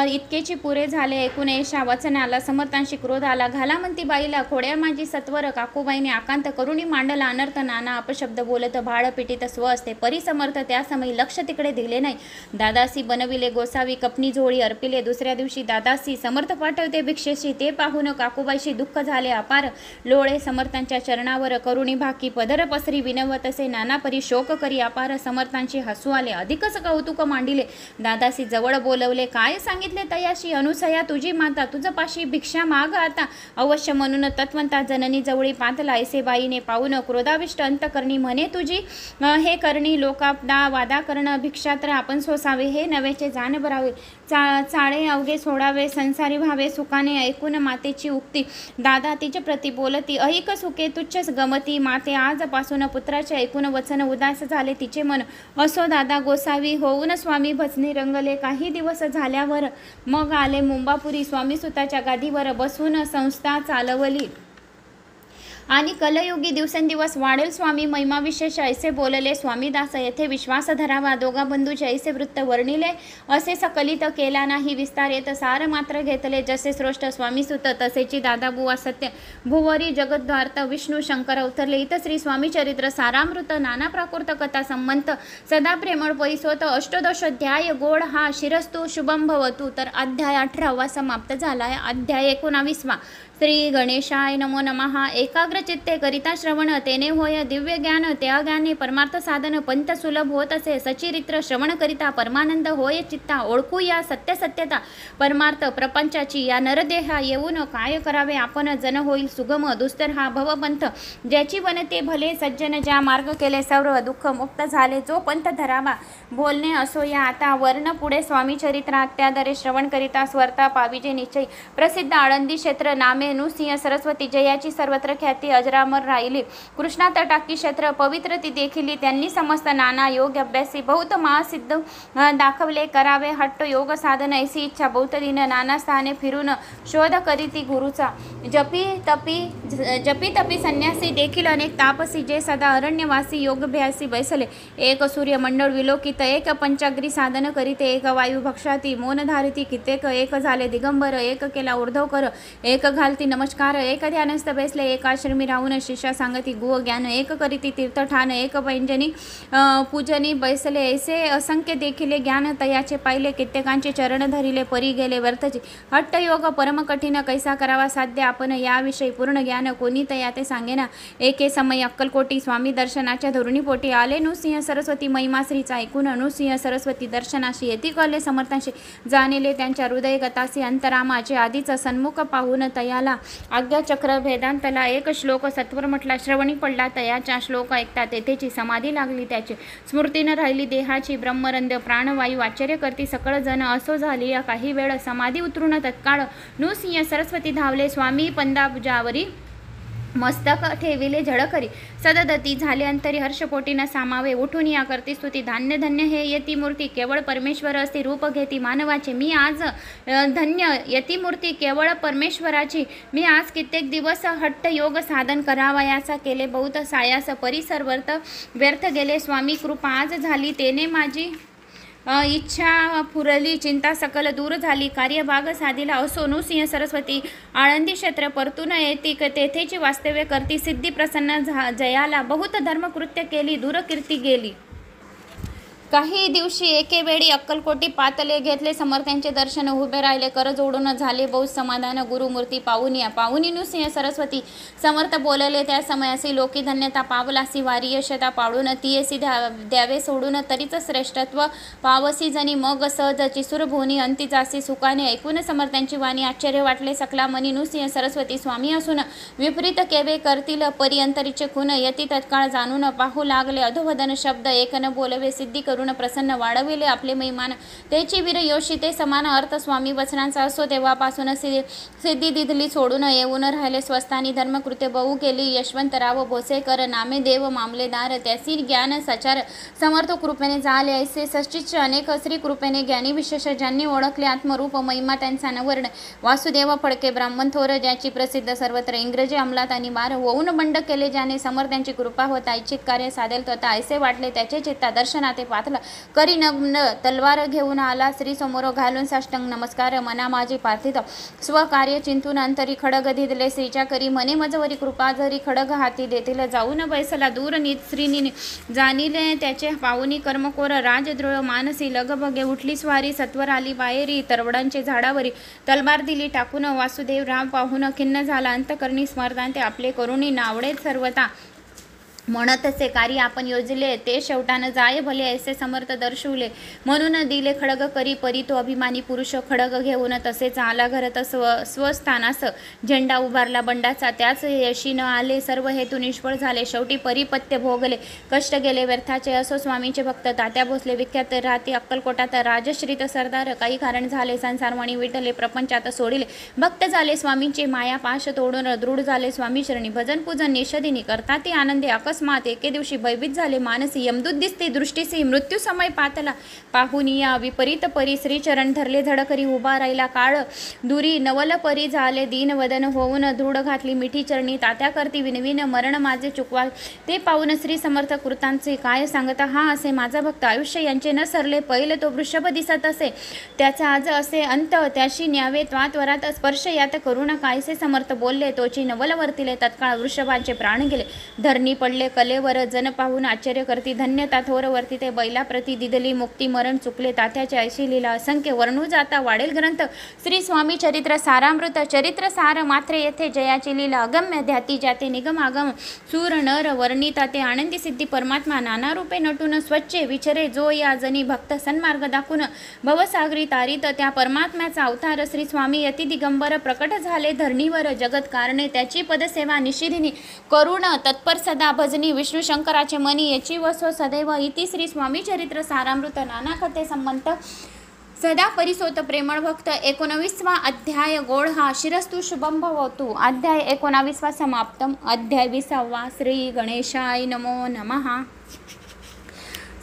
इतकेची पुरे झाले ऐकून येशा वचना आला. समर्थांशी क्रोध आला. घाला म्हणती बाईला खोड्या माझी सत्वर. काकूबाईने आकांत करुणी मांडला. अनर्थ नाना अपशब्द बोलत भाळ पिटीत स्व असते. परिसमर्थ त्या समयी लक्ष तिकडे दिले नाही. दादासी बनविले गोसावी. कपनी झोळी अर्पिले. दुसऱ्या दिवशी दादासी समर्थ पाठवते भिक्षेशी. ते पाहून काकूबाईशी दुःख झाले अपार. लोळे समर्थांच्या चरणावर करुणी भाकी. पदर पसरी विनवत असे नानापरी शोक करी अपार. समर्थांची हसू आले अधिकच कौतुक मांडिले. दादासी जवळ बोलवले. काय सांगितले तयाशी. अनुसया तुझी माता तुझ भिक्षा माग आता. अवश्य म्हणून तत्वंता जननी जवळी पातला. ऐसे बाईने पाहून क्रोधाविष्ट अंतकरणी म्हणे तुझी हे करणी. लोकापदा वादा करण भिक्षात्र आपण सोसावे. हे नवेचे जाण भरावे. चाळे अवघे सोडावे. संसारी भावे सुखाने. ऐकून मातेची उक्ती. दादा तिचे प्रति बोलती. ऐक सुखे तुच्छ गमती. माते आजपासून पुत्राचे ऐकून वचन उदास झाले तिचे मन. असो दादा गोसावी होऊन स्वामी भजनी रंगले. काही दिवस झाल्यावर मग आले मुंबापुरी. स्वामी सुताच्या गादीवर बसून संस्था चालवली. आणि कलयुगी दिवसेंदिवस वाढेल स्वामी महिमा विशेष ऐसे बोलले. स्वामीदास येथे विश्वास धरावा. दोघा बंधूचे ऐसे वृत्त वर्णिले असे सकलित केला नाही विस्तार. येत सार मात्र घेतले जसे श्रेष्ठ स्वामीसुत तसेची दादा बुवा सत्य. भुवरी जगद्वार्थ विष्णू शंकर अवतरले. इत श्री स्वामी चरित्र सारामृत. नाना प्राकृत कथा संबंध सदा प्रेमळ परिसोत. अष्टदशोध्याय गोड हा शिरस्तु शुभम भवतु. तर अध्याय 18वा समाप्त झाला. अध्याय 19वा. श्री गणेशाय नमो नमः. एकाग्र चित्ते करिता श्रवण तेने होय दिव्य ज्ञान. त्या ज्ञाने परमार्थ साधन पंथ सुलभ होत असे. सचिरित्र श्रवण करिता परमानंद होय चित्ता. ओळखू या सत्य सत्यता परमार्थ प्रपंचाची. या नरदेहा येऊन काय करावे आपण. जन होईल सुगम दुस्तर हा भवपंथ. ज्याची बनते भले सज्जन. ज्या मार्ग केले सर्व दुःख मुक्त झाले. जो पंथ धरावा बोलणे असो या आता. वर्ण पुढे स्वामी चरित्रात त्याद्वारे श्रवण करिता स्वर्ता पाविजे निश्चय. प्रसिद्ध आळंदी क्षेत्र नामे आले नृसिंह सरस्वती जयाची सर्वत्र ख्याती अजरामर राहिली. कृष्णा तटाकी क्षेत्र पवित्र ती देखिली. त्यांनी समस्त नाना योग अभ्यासी बहुत महासिद्ध दाखवले. करावे हट्ट योग साधन ऐसी इच्छा बहुत दिन नाना स्थाने फिरून शोध करीती गुरुचा. जपी तपी संन्यासी देखील अनेक तापसी जे सदा अरण्यवासी योगभ्यासी बैसले. एक सूर्यमंडळ विलोकित एक पंचाग्री साधन करीते. एक वायू भक्षाती मौन धारिती कित्येक. एक झाले दिगंबर एक केला ऊर्ध्व कर. एक घालती नमस्कार एक ध्यानस्थ बैसले. एक आश्रमी राहून शिष्या सांगती गुह ज्ञान. एक करीती तीर्थठान एक पैंजनी पूजनी बैसले. ऐसे असंख्य देखिले ज्ञान तयाचे पाहिले. कित्येकांचे चरण धरिले परी गेले व्यर्थचे. हट्ट योग परम कठीण कैसा करावा साध्य. आपण याविषयी पूर्ण ज्ञान कोणी तया ते सांगेना. एके समय अक्कलकोटी स्वामी दर्शनाच्या धोरणीपोटी आले. नृसिंह सरस्वती महिमा श्रीचा ऐकून नृसिंह सरस्वती दर्शनाशी येती कळले समर्थांशी जाणिले त्यांच्या हृदय गतासी अंतरामाचे आधीच सन्मुख पाहून तयाला आज्ञाचक्र भेदांतला. एक श्लोक सत्वर म्हटला श्रवणी पडला तयाच्या. श्लोक ऐकता तेथेची समाधी लागली त्याची. स्मृतीनं राहिली देहाची ब्रह्मरंध्र प्राणवायू. आश्चर्य करती सकळ जण असो झाली काही वेळ. समाधी उतरून तत्काळ नृसिंह सरस्वती धावले स्वामी पंदाबुजावरी. मस्तक ठेविले झळकरी. सददती झाले अंतरी हर्षपोटीनं सामावे. उठून या करती स्तुती धान्य धन्य हे यती मूर्ती. केवळ परमेश्वर असती रूप घेती मानवाचे. मी आज धन्य यती मूर्ती केवळ परमेश्वराची. मी आज कित्येक दिवस हट्ट योग साधन करावयाचा केले. बहुत सायास परिसर व्यर्थ गेले. स्वामी कृपा आज झाली तेने माझी इच्छा पुरली. चिंता सकल दूर झाली. कार्यभाग साधिला. असो नृसिंह सरस्वती आळंदी क्षेत्र परतून येती. तेथेची वास्तव्य करती. सिद्धी प्रसन्न जयाला बहुत धर्मकृत्य केली. दूरकीर्ती गेली. काही दिवशी एके वेळी अक्कलकोटी पातले घेतले. समर्थांचे दर्शन उभे राहिले. कर जोडून झाले बहुत समाधान. गुरुमूर्ती पाहुनी नृसिंह सरस्वती समर्थ बोलले. त्या समयासी लोकी धन्यता पावलासी. वारी यशता पाळून तियेसी द्यावे सोडून. तरीच श्रेष्ठत्व पावसी जनी मग सहज चिसूर भुवनी अंती जासी सुखाने. ऐकून समर्थांची वाणी आश्चर्य वाटले सकला मनी. नृसिंह सरस्वती स्वामी असून विपरीत केवे करतील परी अंतरीचे खून. यती तत्काळ जाणून पाहू लागले. अधोवदन शब्द एक न बोलवे. सिद्धी करून प्रसन्न वाढविले आपले महिमान. तेची वीर योषी ते समान अर्थ स्वामी वचनांचा असो. तेव्हापासून सिद्धी दिधली सोडून येऊन राहिले स्वस्थानी. धर्मकृत्य बहु केली. यशवंतराव भोसेकर नामे देव मामलेदार. त्यासी ज्ञान सचार समर्थ कृपेने झाले. ऐसे सष्टीचे अनेक श्री कृपेने ज्ञानी विशेष ज्यांनी ओळखले आत्मरूप महिमा त्यांचा नवर्ण. वासुदेव फडके ब्राह्मण थोर ज्याची प्रसिद्ध सर्वत्र. इंग्रजी अंमलात आणि बार होऊन बंड केले ज्याने. समर्थांची कृपा होता इच्छित कार्य साधेल तथा. ऐसे वाटले त्याचे चित्ता दर्शनाते पाथला. करी नग्न तलवार घेऊन आला. श्री समोर घालून साष्टांग नमस्कार. मना माझी पार्थित स्वकार्य चिंतून अंतरी. खडग दिदले श्रीच्या करी. मने मजवरी कृपा जरी. खडग हाती देतील जाऊन बैसला दूर. श्रीनी जाणिले त्याचे पाहुनी. कर्मकोर राजद्रोह मानसी. लगबगे उठली स्वारी. सत्वर आली बाहेरी. तरवडांचे झाडावरी तलवार दिली टाकून. वासुदेव राम पाहून खिन्न झाला अंतकरणी. स्मरतांते आपले करुणी नावडे सर्वता. म्हणतसे कार्य आपण योजले ते शेवटानं जाय भले. ऐसे समर्थ दर्शवले म्हणून दिले खडग करी. परी तो अभिमानी पुरुष खडग घेऊन तसेच आला घरात. स्वस्थानास झेंडा उभारला बंडाचा. त्याच यशी न आले. सर्व हेतू निष्फळ झाले. शेवटी परिपत्य भोगले. कष्ट गेले व्यर्थाचे. असो स्वामींचे भक्त तात्या भोसले विख्यात राहती अक्कलकोटात. राजश्रीत सरदार काही कारण झाले. संसारमणी विटले प्रपंचात सोडिले. भक्त झाले स्वामींचे माया पाश तोडून. दृढ झाले स्वामी शरणी. भजन पूजन निषदिनी करता ते आनंदे. अकस्मात एके दिवशी भयभीत झाले मानसी. यमदूत दिसते दृष्टीसी. मृत्यू समय पातला पाहुनिया. विपरीत परी श्रीचरण धरले झडकरी. उभा राहिला काळ दुरी. नवल परी झाले दीन वदन होऊन. दृढ घातली मिठी चरणी. तात्या करती विनविन मरण माझे चुकवा. ते पाहून श्री समर्थ कृतांचे काय सांगता. हा असे माझा भक्त आयुष्य यांचे न सरले. पहिले तो वृषभ दिसत असे त्याचा आज असे अंत. त्याशी न्यावे त्वरात स्पर्श यात करुणा. कायसे समर्थ बोलले तोची नवल वर्तिले. तत्काळ वृषभांचे प्राण गेले. धरणी पडले कलेवर. जन पाहून आश्चर्य करती. धन्यता थोर वर्तिते बैला प्रती. दिदली मुक्ती मरण चुकले. तात्याचे ऐशी लीला असंख्य वर्णू जाता वाढेल ग्रंथ. श्री स्वामी चरित्र सारामृत. चरित्र सार मात्रे येथे जयाची लीला. अगम्य ध्याती जाते निगम आगम. सूर नर वर्णिता ते आनंदी सिद्धी परमात्मा. नाना रूपे नटून स्वच्छ विचरे जो या जनी भक्त. सन्मार्ग दाखून भवसागरी तारित. त्या परमात्म्याचा अवतार श्री स्वामी यती दिगंबर प्रकट झाले धरणीवर. जगत कारणे त्याची पदसेवा निषिधिनी. करुण तत्पर सदा भजनी. विष्णू शंकराचे मनी. याची वसो सदैव. इति श्री स्वामी चरित्र सारामृत. नाना कथे संबंध सदा परिसोत प्रेमळ भक्त 19वा अध्याय गोड हा शिरस्तु शुभम भवतु. अध्याय 19वा समाप्तम. अध्याय 20वा. श्री गणेशाय नमो नमः.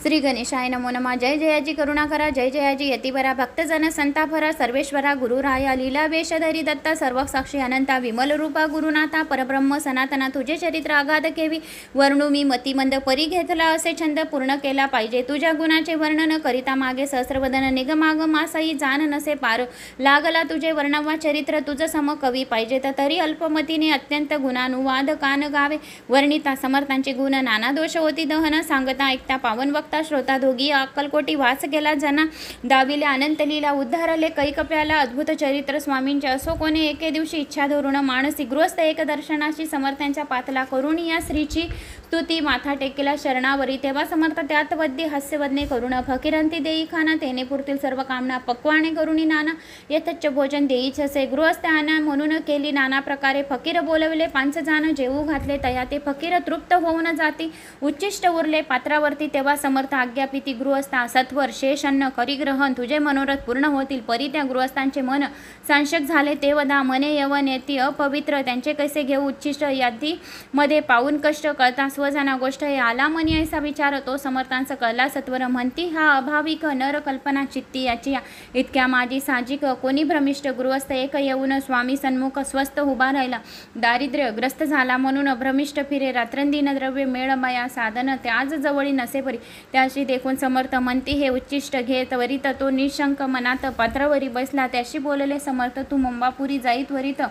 श्री गणेशाय नमो नमः. जय जयाजी करुणाकरा, जय जयाजी यतिवरा, भक्तजन संतापरा, सर्वेश्वरा गुरुराया, लीला वेशधरी दत्ता, सर्व साक्षी अनंता, विमल रूपा गुरुनाथा, परब्रह्म सनातना, तुझे चरित्र अगाध केवी, वर्णू मी मतिमंद, परी घेतला असे छंद, पूर्ण केला पाहिजे तुझ्या गुणाचे वर्णन, करिता मागे सहस्रवदन, निगमाग मासाई जान नसे पार, लागला तुझे वर्णवा चरित्र, तुझ सम कवी पाहिजे तरी अल्पमतीने अत्यंत गुणानुवाद कान गावे, वर्णिता समर्थांचे गुण, नाना दोष होती दहन, सांगता ऐकता पावन वक्ता, श्रोता दोघी अक्कलकोटी वास गेला जना, दाविले अनंत लीला, उद्धारले कैकप्याला, अद्भुत चरित्र स्वामींचे, असो कोणी एके दिवशी इच्छा धरून, मानसी गृहस्थ एक दर्शनाशी, समर्थांच्या पातला करून या श्रीची स्तुती, माथा टेकेला शरणावरी, तेव्हा समर्थ त्यात वद्य हास्यवदने करून, फकीरांती देई खाना, तेने पुरतील सर्व कामना, पक्वाने करुणी नाना, यथच्च भोजन देईच असे, गृहस्थ आना म्हणून केली नाना प्रकारे, फकीर बोलवले पांच जाण, जेवू घातले तया ते, फकीर तृप्त होऊन जाती, उच्चिष्ट उरले पात्रावरती, तेव्हा समर्थ आज्ञापिती गृहस्था, सत्वर शेषन्न करी ग्रहण, तुझे मनोरथ पूर्ण होतील, परी त्या गृहस्थांचे मन सांशक झाले ते वदा, मने यवन येती अपवित्र, त्यांचे कैसे घेऊ उच्चिष्ट, यादी मध्ये पाऊन कष्ट, कळता स्वजाना गोष्ट, हे आला मनी ऐसा विचार, तो समर्थांचा कळला सत्वर, म्हणती हा अभाविक नर कल्पना चित्ती याची, इतक्या माझी साजिक, कोणी भ्रमिष्ट, गृहस्थ एक येऊन स्वामी सन्मुख स्वस्थ उभा राहिला, दारिद्र्य ग्रस्त झाला म्हणून भ्रमिष्ट फिरे, रात्रंदिन द्रव्य मेळमया साधन, त्याच जवळी नसे परी, त्याशी देखून समर्थ म्हणती हे उच्चिष्ट घे, त्वरित तो निशंक मनात पात्रावरी बसला, त्याशी बोलले समर्थ, तू मुंबापुरी जाई त्वरित,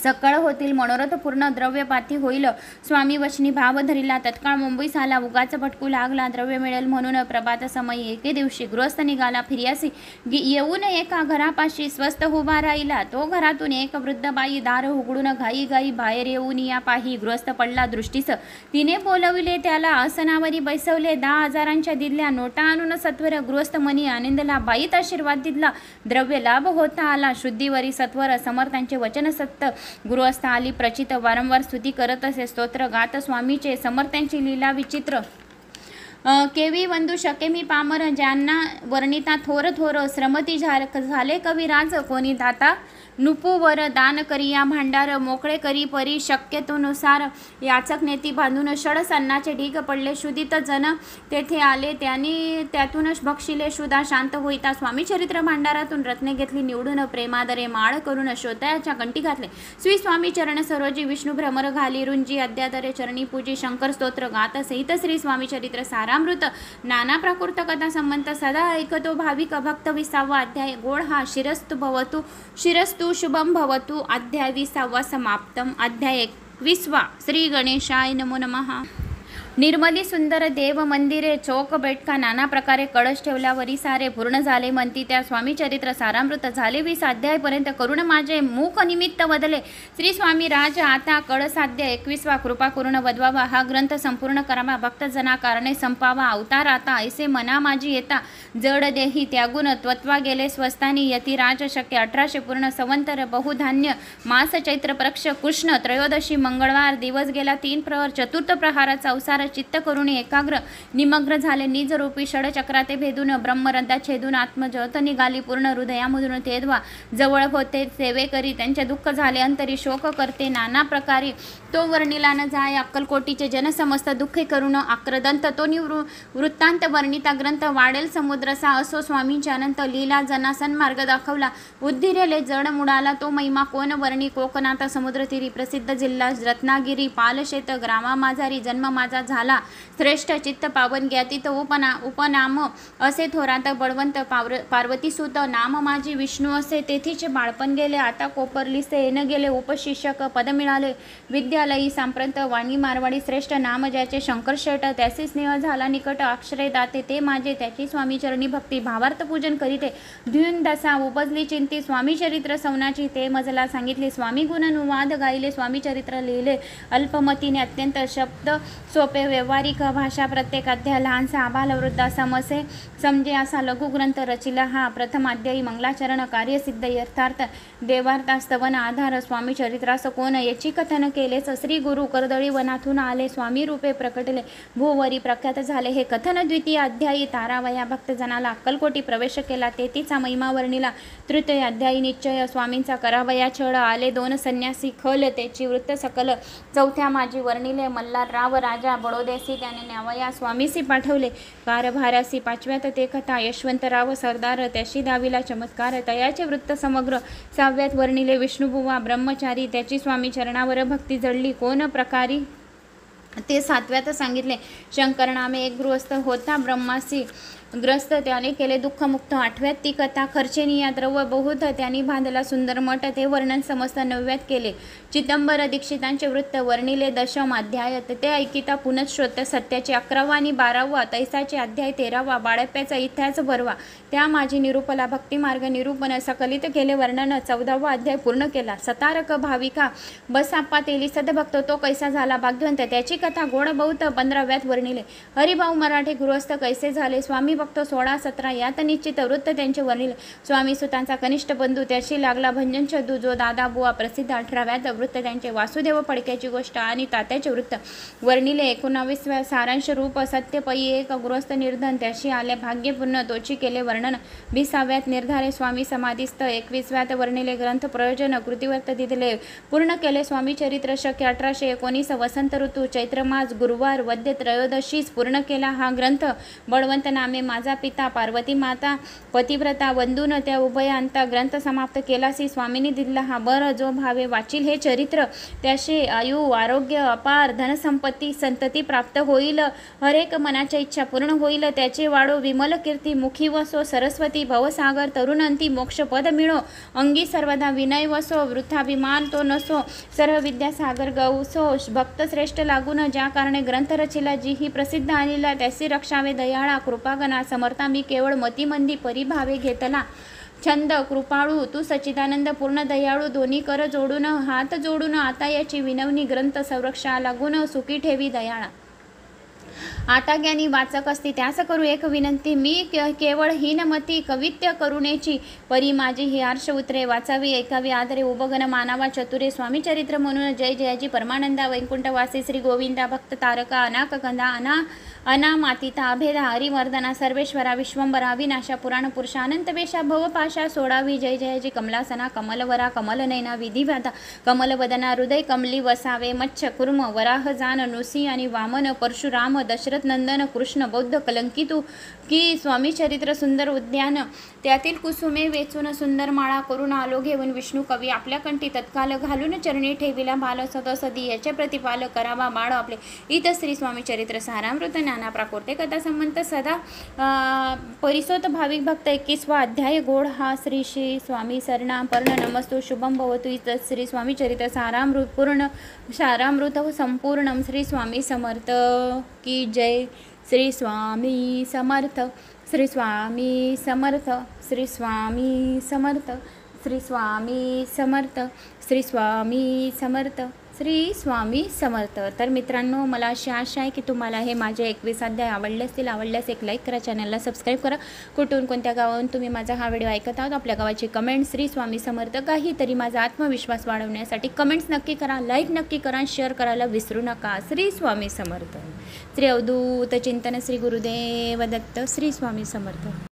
सकळ होतील मनोरथ पूर्ण, द्रव्यपाती होईल, स्वामी वचनी भाव धरिला, तत्काळ मुंबई साला, उगाच भटकू लागला, द्रव्य मिळेल म्हणून, प्रभात समयी एके दिवशी गृहस्थ निघाला फिर्यासी, येऊन एका घरापाशी स्वस्थ उभा राहिला, तो घरातून एक वृद्ध बाई दार उघडून घाई घाई बाहेर येऊन या पाही, गृहस्थ पडला दृष्टीस, तिने बोलविले त्याला, आसनावरी बैसवले, 10,000च्या दिल्या नोटा आणून सत्वर, गृहस्थ मनी आनंदला, बाईत आशीर्वाद दिला, द्रव्य लाभ होता आला, शुद्धीवरी सत्वर, समर्थांचे वचन सत्य, गृहस्थ आली प्रचित, वारंवार स्तुती करत असे, स्तोत्र गात स्वामीचे, समर्थांची लीला विचित्र, केवी वंदू शके मी पामर, ज्यांना वर्णिता थोर थोर, श्रमती झाले कविराज, कोणी दाता नुपुवर, दान करी या भांडार, मोकळे करी परी शक्यतेनुसार, याचक नेती बांधून, षडस अन्नाचे ढीग पडले, शुदित जन तेथे आले, त्यांनी त्यातूनच बक्षिले, शुदा शांत होईता, स्वामी चरित्र भांडारातून रत्ने घेतली निवडून, प्रेमादरे माळ करून श्रोत्याच्या कंठी घातले, श्री स्वामी चरण सरोजी, विष्णू भ्रमर घाली रुंजी, अद्यादरे चरणी पूजी, शंकर स्तोत्र गात सहित, श्री स्वामी चरित्र सारामृत, नाना प्राकृत कथा संबंध, सदा ऐकतो भाविक भक्त. 20वा अध्याय गोड हा शिरस्तु भवतु, शिरस्तु शुभम भवतु. अध्याय 20वा समाप्तम. अध्याय 21वा. श्री गणेशाय नमो नमः. निर्मली सुंदर देव मंदिरे, चौक बैठका, नाना प्रकारे कळश ठेवल्यावरी सारे पूर्ण झाले म्हणती, त्या स्वामी चरित्र सारामृत झाले. 20 अध्यायपर्यंत करुण माझे मुख निमित्त वदले. श्री स्वामी राज आता कळसाध्य 21वा. कृपा करून वदवावा, हा ग्रंथ संपूर्ण करावा, भक्तजना कारणे संपावा. अवतार आता ऐसे मना माझी येता, जड देही त्यागुण त्वत्वा गेले स्वस्तानी. यती राज शक्य 1800 पूर्ण संवंतर, बहुधान्य मास चैत्र पक्ष कृष्ण त्रयोदशी मंगळवार. दिवस गेला 3 प्रहर. चतुर्थ प्रहाराचा अवसार चित्त करून एकाग्र निमग्न झाले. निज रूपी षडचक्राते भेदून, ब्रह्मरंधा छेदून, आत्मज्योत निघाली पूर्ण हृदयामधून. तेव्हा जवळ होते सेवे करी, त्यांचे दुःख झाले अंतरी. शोक करते नाना प्रकारे, तो वर्णिला न जाय. अक्कलकोटीचे जन समस्त दुःखे करून आक्रदंत, तो वृत्तांत वर्णिता ग्रंथ. वाढेल समुद्रसा असो स्वामींचे अनंत लीला. जना सन्मार्ग दाखवला, उद्धिरेले जड मुडाला. तो महिमा कोण वर्णी, कोकणात समुद्रतीरी. प्रसिद्ध जिल्हा रत्नागिरी. पालशेत ग्रामा माझारी. जन्म माझा झाला श्रेष्ठ. चित्त पावन ज्ञातीत उपनाम असे थोरात. बळवंत पार्वतीसुत. नाम माझी विष्णू असे. तेथीचे बाळपण गेले, आता कोपरलीसे येन गेले. उपशिक्षक पद मिळाले विद्यालयी. सांप्रत वाणी मारवाडी. श्रेष्ठ नाम ज्याचे शंकर शेट. त्याचे स्नेह झाला निकट. अक्षरे दाते ते माझे, त्याची स्वामी चरणी भक्ती. भावार्थ पूजन करीते ध्युन दसा. उपजली चिंती स्वामी चरित्र सवनाची. ते मजला सांगितले स्वामी गुण अनुवाद गायले. स्वामी चरित्र लिहिले अल्पमतीने, अत्यंत शब्द सोपे व्यवहारिक भाषा प्रत्येक अध्याय लहानसा आबाल वृद्धा समसे समजे असा लघुग्रंथ रचिला हा प्रथम अध्यायी मंगलाचरण कार्यसिद्ध यथार्थ देवार्थास्तवन आधार स्वामी चरित्रास कोण याची कथन केलेच श्री गुरु कर्दळी वनातून आले स्वामी रूपे प्रकटले भूवरी प्रख्यात झाले हे कथन द्वितीय अध्यायी तारावया भक्तजनाला अक्कलकोटी प्रवेश केला तेथीचा महिमा वर्णिला तृतीय अध्यायी निश्चय स्वामींचा करावया छळ आले दोन संन्यासी खल त्याची वृत्त सकल चौथ्या माझी वर्णिले मल्हारराव राजा बडोद्यासी त्याने न्यावया स्वामीसी पाठवले कारभारासी पाचव्यात ते कथा यशवंतराव सरदार त्याशी दाविला चमत्कार तयाचे वृत्त समग्र सहाव्यात वर्णिले विष्णुबुवा ब्रह्मचारी त्याची स्वामी चरणावर भक्ती जडली कोण प्रकारी ते सातव्यात सांगितले शंकरनामे एक गृहस्थ होता ब्रह्मासी ग्रस्त त्याने केले दुःखमुक्त आठव्यात ती कथा खर्चेनिया द्रव्य बहुत त्यांनी बांधला सुंदर मठ ते वर्णन समस्त नवव्यात केले चिदंबर दीक्षितांचे वृत्त वर्णिले दशम अध्याय ते ऐकिता पुनश्रोत सत्याचे 11वा आणि 12वा तैसाचे अध्याय 13वा बाळप्याचा इतिहास भरवा त्या माझी निरूपला भक्तिमार्ग निरूपण सकलित केले वर्णन 14वा अध्याय पूर्ण केला सतारक भाविका बसाप्पा तेली सदभक्त तो कैसा झाला भाग्यवंत त्याची कथा गोड बहुत 15व्यात वर्णिले हरिभाऊ मराठे गृहस्थ कैसे झाले स्वामी भक्त 16-17 यात निश्चित वृत्त त्यांचे वर्णिले स्वामी सुतांचा कनिष्ठ बंधू त्याशी लागला भंजन शद्धू जो दादा बुवा प्रसिद्ध 18व्यात वृत्त त्यांचे वासुदेव फडक्याची गोष्ट आणि तात्याचे वृत्त वर्णिले 19व्या सारांश रूप सत्य पै एक गृहस्थ निर्धन त्याशी आले भाग्यपूर्ण तोची केले वर्णन 20व्यात निर्धारे स्वामी समाधीस्थ 21व्यात वर्णिले ग्रंथ प्रयोजन कृतीवर्त दिले पूर्ण केले स्वामी चरित्र शक्य 1819 वसंत ऋतू चैत्र मास गुरुवार वद्य त्रयोदशीस पूर्ण केला हा ग्रंथ बळवंत नामे माझा पिता पार्वती माता पतिव्रता वंदून त्या उभयांता ग्रंथ समाप्त केलासी स्वामींनी दिला हा बर जो भावे वाचील हे चरित्र त्याशी आयु आरोग्य अपार धनसंपत्ती संतती प्राप्त होईल हरेक मनाच्या इच्छा पूर्ण होईल त्याचे वाढो विमल कीर्ती मुखी वसो सरस्वती भवसागर तरुण अंती मोक्षपद मिळो अंगी सर्वदा विनय वसो वृथाभिमान तो नसो सर्व विद्यासागर गौसो भक्त श्रेष्ठ लागून ज्या कारणे ग्रंथ रचिला जी ही प्रसिद्ध आलेला त्याची रक्षावे दयाळा कृपागणा समर्था मी केवळ मतिमंदी परिभावे घेतला छंद कृपाळू तू सच्चिदानंद पूर्ण दयाळू दोन्ही कर जोडून हात जोडून आता याची विनवणी ग्रंथ संरक्षा लागून सुखी ठेवी दयाळा आता ज्ञानी वाचक असती त्यास करू एक विनंती मी केवळ हीनमती कवित्य करुणेची परी माझी ही आर्ष उतरे वाचावी ऐकावी आदरे उभगण मानावा चतुरे स्वामी चरित्र म्हणून जय जयाजी परमानंदा वैकुंठवासी श्री गोविंदा भक्त तारका अनाक गंधा अनामातिता अभेदा हरिवर्धना सर्वेश्वरा विश्वंबरा विनाशा पुराण पुरुषा अनंत वेशा भवपाशा सोडावी जय जयाजी कमलासना कमलवरा कमलनयना विधिव्याता कमलवदना हृदय कमली वसावे मच्छ कुर्म वराह जान नृसिंह आणि वामन परशुराम दशरथ नंदन कृष्ण बौद्ध कलंकितू की स्वामी चरित्र सुंदर उद्यान त्यातील कुसुमे वेचून सुंदर माळा करून आलो घेऊन विष्णू कवी आपल्या कंठी तत्काल घालून चरणी ठेविला बाल सदसदी याचे प्रतिपाल करावा बाळ आपले इत श्री स्वामी चरित्र सारामृत ज्ञाना प्राकृते कथा संबंध सदा परिसोत भाविक भक्त 21वा अध्याय गोड हा श्री स्वामी सरनाम पर्ण नमस्तु शुभम भवतु इत श्री स्वामी चरित्र सारामृत पूर्ण सारामृत संपूर्णम श्री स्वामी समर्थ की जय श्री स्वामी समर्थ श्री स्वामी समर्थ श्री स्वामी समर्थ श्री स्वामी समर्थ श्री स्वामी समर्थ श्री स्वामी समर्थ। तर मित्रांनो मला अशी आशा आहे की तुम्हाला हे माझे 21 अध्याय आवडले असतील आवडल्यास एक लाईक करा चॅनलला सबस्क्राईब करा कुठून कोणत्या गावाहून तुम्ही माझा हा व्हिडिओ ऐकत आहात आपल्या गावाची कमेंट श्री स्वामी समर्थ काहीतरी माझा आत्मविश्वास वाढवण्यासाठी कमेंट्स नक्की करा लाईक नक्की करा शेअर करायला विसरू नका। श्री स्वामी समर्थ श्री अवधूत चिंतन श्री गुरुदेव दत्त श्री स्वामी समर्थ।